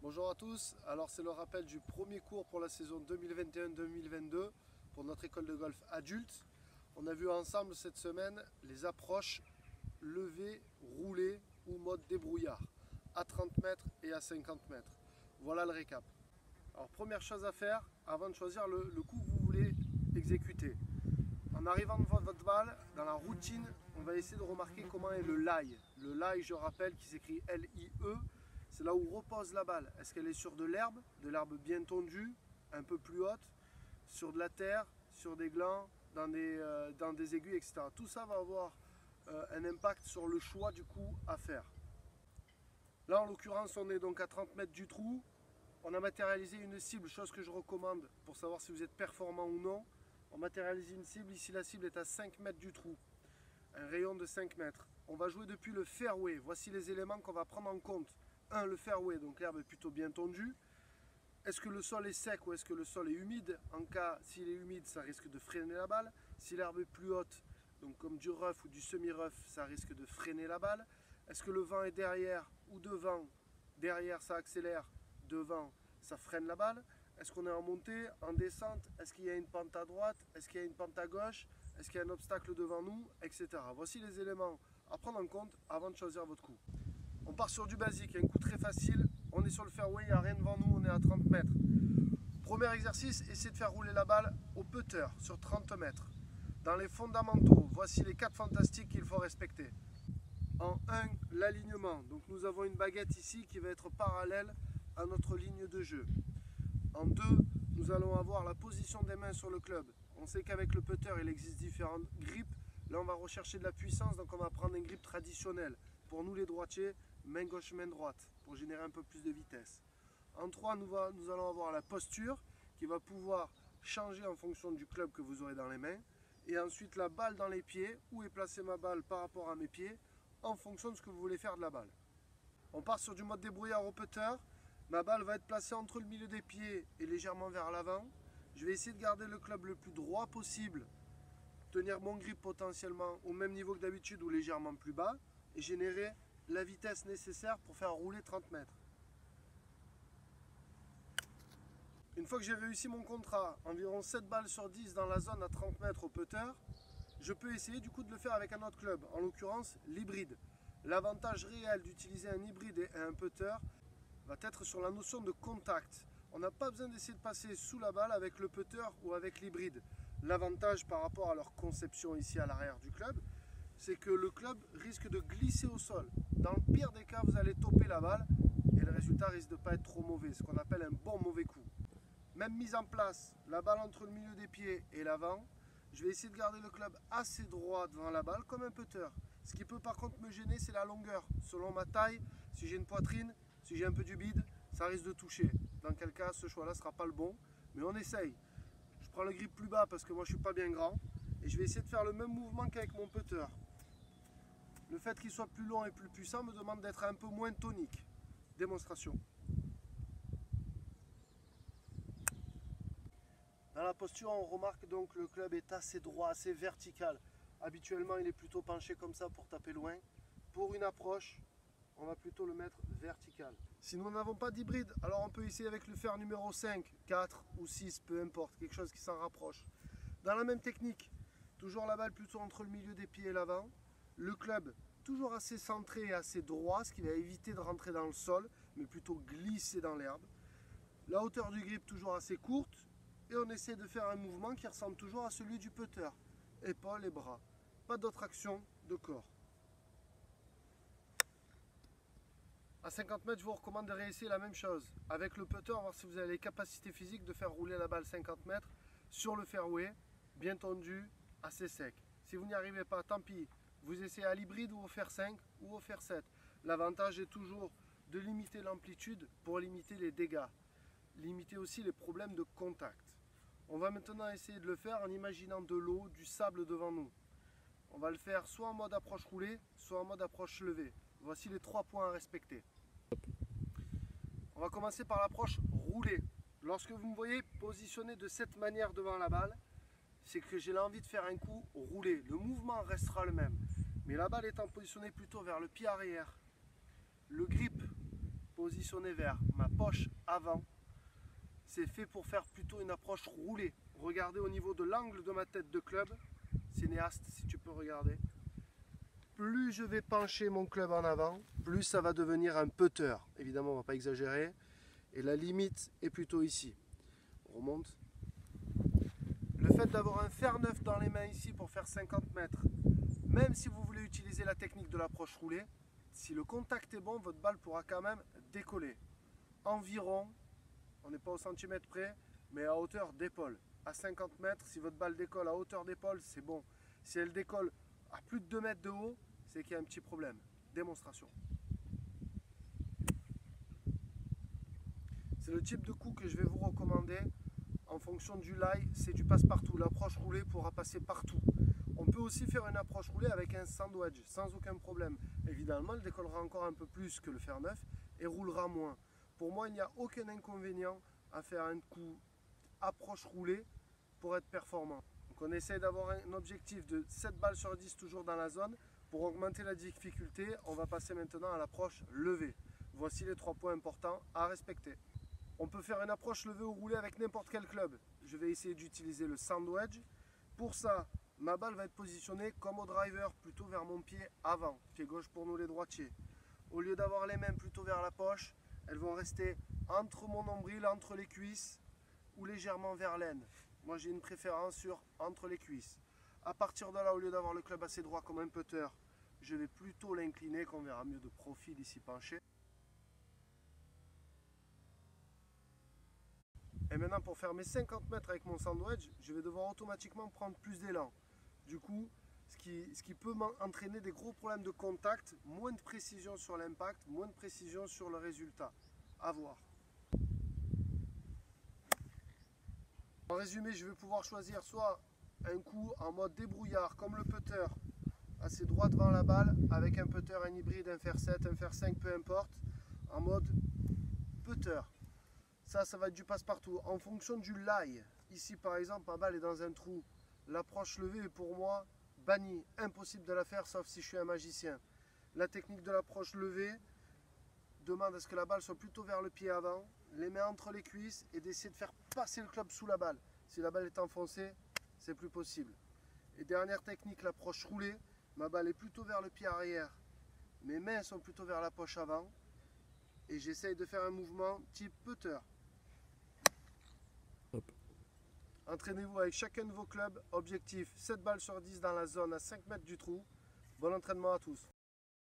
Bonjour à tous, alors c'est le rappel du premier cours pour la saison 2021-2022 pour notre école de golf adulte. On a vu ensemble cette semaine les approches levées, roulées ou mode débrouillard à 30 mètres et à 50 mètres. Voilà le récap. Alors première chose à faire avant de choisir le coup que vous voulez exécuter. En arrivant devant votre balle, dans la routine, on va essayer de remarquer comment est le lie. Le lie, je rappelle, qui s'écrit L-I-E. C'est là où repose la balle. Est-ce qu'elle est sur de l'herbe bien tondue, un peu plus haute, sur de la terre, sur des glands, dans des aiguilles, etc. Tout ça va avoir un impact sur le choix du coup à faire. Là, en l'occurrence, on est donc à 30 mètres du trou. On a matérialisé une cible, chose que je recommande pour savoir si vous êtes performant ou non. On matérialise une cible. Ici, la cible est à 5 mètres du trou. Un rayon de 5 mètres. On va jouer depuis le fairway. Voici les éléments qu'on va prendre en compte. 1. Le fairway, donc l'herbe est plutôt bien tondue. Est-ce que le sol est sec ou est-ce que le sol est humide? En cas, s'il est humide, ça risque de freiner la balle. Si l'herbe est plus haute, donc comme du rough ou du semi-rough, ça risque de freiner la balle. Est-ce que le vent est derrière ou devant? Derrière, ça accélère. Devant, ça freine la balle. Est-ce qu'on est en montée, en descente? Est-ce qu'il y a une pente à droite? Est-ce qu'il y a une pente à gauche? Est-ce qu'il y a un obstacle devant nous? Etc. Voici les éléments à prendre en compte avant de choisir votre coup. On part sur du basique, un coup très facile. On est sur le fairway, il n'y a rien devant nous, on est à 30 mètres. Premier exercice, essayez de faire rouler la balle au putter sur 30 mètres. Dans les fondamentaux, voici les 4 fantastiques qu'il faut respecter. En 1, l'alignement. Donc nous avons une baguette ici qui va être parallèle à notre ligne de jeu. En 2, nous allons avoir la position des mains sur le club. On sait qu'avec le putter, il existe différentes grippes. Là, on va rechercher de la puissance, donc on va prendre un grip traditionnel. Pour nous les droitiers, main gauche, main droite, pour générer un peu plus de vitesse. En 3, nous allons avoir la posture qui va pouvoir changer en fonction du club que vous aurez dans les mains. Et ensuite la balle dans les pieds, où est placée ma balle par rapport à mes pieds, en fonction de ce que vous voulez faire de la balle. On part sur du mode débrouillard au putter. Ma balle va être placée entre le milieu des pieds et légèrement vers l'avant. Je vais essayer de garder le club le plus droit possible, tenir mon grip potentiellement au même niveau que d'habitude ou légèrement plus bas, et générer la vitesse nécessaire pour faire rouler 30 mètres. Une fois que j'ai réussi mon contrat, environ 7 balles sur 10 dans la zone à 30 mètres au putter, je peux essayer du coup de le faire avec un autre club, en l'occurrence l'hybride. L'avantage réel d'utiliser un hybride et un putter va être sur la notion de contact. On n'a pas besoin d'essayer de passer sous la balle avec le putter ou avec l'hybride. L'avantage par rapport à leur conception ici à l'arrière du club, c'est que le club risque de glisser au sol. Dans le pire des cas, vous allez toper la balle et le résultat risque de ne pas être trop mauvais, ce qu'on appelle un bon mauvais coup. Même mise en place, la balle entre le milieu des pieds et l'avant, je vais essayer de garder le club assez droit devant la balle comme un putter. Ce qui peut par contre me gêner, c'est la longueur. Selon ma taille, si j'ai une poitrine, si j'ai un peu du bide, ça risque de toucher. Dans quel cas, ce choix-là ne sera pas le bon, mais on essaye. Je prends le grip plus bas parce que moi je ne suis pas bien grand et je vais essayer de faire le même mouvement qu'avec mon putter. Le fait qu'il soit plus long et plus puissant me demande d'être un peu moins tonique. Démonstration. Dans la posture, on remarque donc que le club est assez droit, assez vertical. Habituellement, il est plutôt penché comme ça pour taper loin. Pour une approche, on va plutôt le mettre vertical. Si nous n'avons pas d'hybride, alors on peut essayer avec le fer numéro 5, 4 ou 6, peu importe, quelque chose qui s'en rapproche. Dans la même technique, toujours la balle plutôt entre le milieu des pieds et l'avant. Le club toujours assez centré et assez droit, ce qui va éviter de rentrer dans le sol, mais plutôt glisser dans l'herbe. La hauteur du grip toujours assez courte, et on essaie de faire un mouvement qui ressemble toujours à celui du putter. Épaules et bras. Pas d'autre action de corps. À 50 mètres, je vous recommande de réessayer la même chose. Avec le putter, voir si vous avez les capacités physiques de faire rouler la balle 50 mètres sur le fairway, bien tendu, assez sec. Si vous n'y arrivez pas, tant pis. Vous essayez à l'hybride ou au fer 5 ou au fer 7. L'avantage est toujours de limiter l'amplitude pour limiter les dégâts. Limiter aussi les problèmes de contact. On va maintenant essayer de le faire en imaginant de l'eau, du sable devant nous. On va le faire soit en mode approche roulée, soit en mode approche levée. Voici les 3 points à respecter. On va commencer par l'approche roulée. Lorsque vous me voyez positionner de cette manière devant la balle, c'est que j'ai l'envie de faire un coup roulé. Le mouvement restera le même. Mais la balle étant positionnée plutôt vers le pied arrière, le grip positionné vers ma poche avant. C'est fait pour faire plutôt une approche roulée. Regardez au niveau de l'angle de ma tête de club, cinéaste si tu peux regarder. Plus je vais pencher mon club en avant, plus ça va devenir un putter. Évidemment, on ne va pas exagérer. Et la limite est plutôt ici. On remonte. Le fait d'avoir un fer neuf dans les mains ici pour faire 50 mètres, même si vous voulez utiliser la technique de l'approche roulée, si le contact est bon, votre balle pourra quand même décoller. Environ, on n'est pas au centimètre près, mais à hauteur d'épaule. À 50 mètres, si votre balle décolle à hauteur d'épaule, c'est bon. Si elle décolle à plus de 2 mètres de haut, c'est qu'il y a un petit problème. Démonstration. C'est le type de coup que je vais vous recommander en fonction du lie, c'est du passe-partout. L'approche roulée pourra passer partout. On peut aussi faire une approche roulée avec un sandwich sans aucun problème. Évidemment, elle décollera encore un peu plus que le fer neuf et roulera moins. Pour moi, il n'y a aucun inconvénient à faire un coup approche roulée pour être performant. Donc on essaie d'avoir un objectif de 7 balles sur 10 toujours dans la zone. Pour augmenter la difficulté, on va passer maintenant à l'approche levée. Voici les 3 points importants à respecter. On peut faire une approche levée ou roulée avec n'importe quel club. Je vais essayer d'utiliser le sandwich. Pour ça, ma balle va être positionnée comme au driver, plutôt vers mon pied avant, pied gauche pour nous les droitiers. Au lieu d'avoir les mains plutôt vers la poche, elles vont rester entre mon nombril, entre les cuisses ou légèrement vers l'aine. Moi j'ai une préférence sur entre les cuisses. À partir de là, au lieu d'avoir le club assez droit comme un putter, je vais plutôt l'incliner, qu'on verra mieux de profil ici penché. Et maintenant, pour faire mes 50 mètres avec mon sandwich, je vais devoir automatiquement prendre plus d'élan. Du coup, ce qui peut m'entraîner des gros problèmes de contact, moins de précision sur l'impact, moins de précision sur le résultat. À voir. En résumé, je vais pouvoir choisir soit un coup en mode débrouillard, comme le putter, assez droit devant la balle, avec un putter, un hybride, un fer 7, un fer 5, peu importe, en mode putter. Ça va être du passe-partout. En fonction du lie, ici par exemple, ma balle est dans un trou. L'approche levée est pour moi bannie. Impossible de la faire sauf si je suis un magicien. La technique de l'approche levée demande à ce que la balle soit plutôt vers le pied avant, les mains entre les cuisses et d'essayer de faire passer le club sous la balle. Si la balle est enfoncée, c'est plus possible. Et dernière technique, l'approche roulée. Ma balle est plutôt vers le pied arrière. Mes mains sont plutôt vers la poche avant. Et j'essaye de faire un mouvement type putter. Entraînez-vous avec chacun de vos clubs. Objectif 7 balles sur 10 dans la zone à 5 mètres du trou. Bon entraînement à tous.